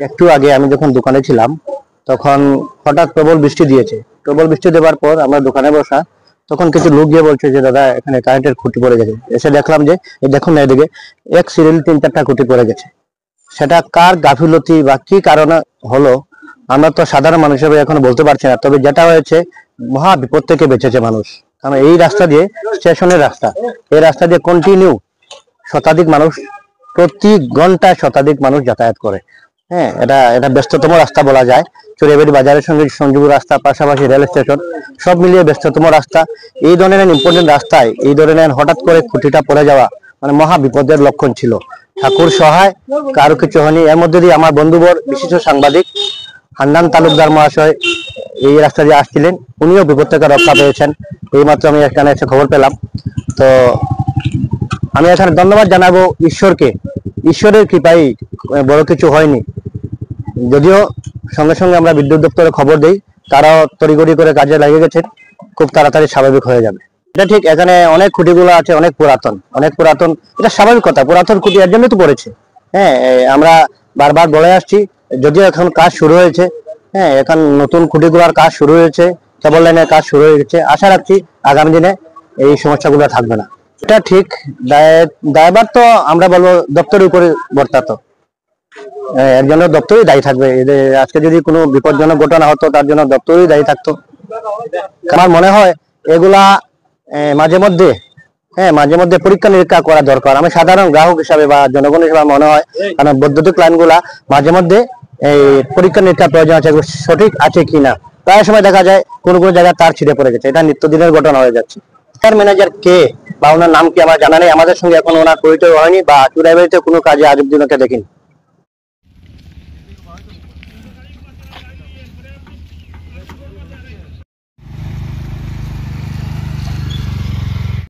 একটু আগে আমি যখন দোকানে ছিলাম তখন হঠাৎ প্রবল বৃষ্টি দিয়েছে। প্রবল বৃষ্টি দেওয়ার পর আমরা দোকানে বসা, তখন কিছু লোক গিয়ে বলছে যে দাদা এখানে কারেন্টের খুঁটি পড়ে গেছে। এসে দেখলাম যে এই দেখুন না, এদিকে এক সিরিয়াল 3-4টা খুঁটি পড়ে গেছে। সেটা কার গাফিলতি বা কি কারণে হলো আমরা তো সাধারণ মানুষ হিসেবে এখন বলতে পারছি না। তবে যেটা হয়েছে, মহা বিপদ থেকে বেঁচেছে মানুষ। কারণ এই রাস্তা দিয়ে, স্টেশনের রাস্তা, এই রাস্তা দিয়ে কন্টিনিউ শতাধিক মানুষ, প্রতি ঘন্টায় শতাধিক মানুষ যাতায়াত করে। হ্যাঁ, এটা এটা ব্যস্ততম রাস্তা বলা যায়। চুরিয়াবাড়ি বাজারের সঙ্গে সংযোগ রাস্তা, পাশাপাশি রেল স্টেশন, সব মিলিয়ে ব্যস্ততম রাস্তা। এই ধরনের ইম্পর্টেন্ট রাস্তায় এই ধরনের হঠাৎ করে খুঁটিটা পড়ে যাওয়া মানে মহা বিপদের লক্ষণ ছিল। ঠাকুর সহায়, কারো কিছু হয়নি। এর মধ্যে দিয়ে আমার বন্ধুবর বিশিষ্ট সাংবাদিক হান্নান তালুকদার মহাশয় এই রাস্তা দিয়ে আসছিলেন, উনিও বিপদ থেকে রক্ষা পেয়েছেন। এইমাত্র আমি এখানে এসে খবর পেলাম। তো আমি এখানে ধন্যবাদ জানাবো ঈশ্বরকে। ঈশ্বরের কৃপায় বড় কিছু হয়নি। যদিও সঙ্গে সঙ্গে আমরা বিদ্যুৎ দপ্তরে খবর দেই, তারাও তড়িঘড়ি করে কাজে লেগে গেছেন, খুব তাড়াতাড়ি স্বাভাবিক হয়ে যাবে। এটা ঠিক, এখানে অনেক খুঁটিগুলো আছে, অনেক পুরাতন। এটা স্বাভাবিক কথা, পুরাতন খুঁটি এর জন্য তো পড়েছে। হ্যাঁ, আমরা বারবার বলে আসছি, যদিও এখন কাজ শুরু হয়েছে। হ্যাঁ, এখন নতুন খুঁটিগুলোর কাজ শুরু হয়েছে, কেবল লাইনের কাজ শুরু হয়ে গেছে। আশা রাখছি আগামী দিনে এই সমস্যাগুলো থাকবে না। এটা ঠিক, দায়ভার তো আমরা বলবো দপ্তরের উপরে বর্তাত। এর জন্য দপ্তরই দায়ী থাকবে। আজকে যদি কোনো বিপজ্জনক ঘটনা হতো, তার জন্য দপ্তরই দায়ী থাকতো। আমার মনে হয় এগুলা মাঝে মধ্যে পরীক্ষা নিরীক্ষা করা দরকার। আমি সাধারণ গ্রাহক হিসাবে বা জনগণ হিসাবে মনে হয়, কারণ বৈদ্যুতিক লাইনগুলা মাঝে মধ্যে এই পরীক্ষা নিরীক্ষার প্রয়োজন আছে, সঠিক আছে কিনা। প্রায় সময় দেখা যায় কোনো জায়গায় তার ছিঁড়ে পড়ে গেছে, এটা নিত্যদিনের ঘটনা হয়ে যাচ্ছে। ম্যানেজার কে বা ওনার নাম কি আমার জানা নেই। আমাদের সঙ্গে এখন ওনার পরিচয় হয়নি, বা চুরাইবাড়িতে কোনো কাজে আজ অব্দি ওনাকে দেখিনি।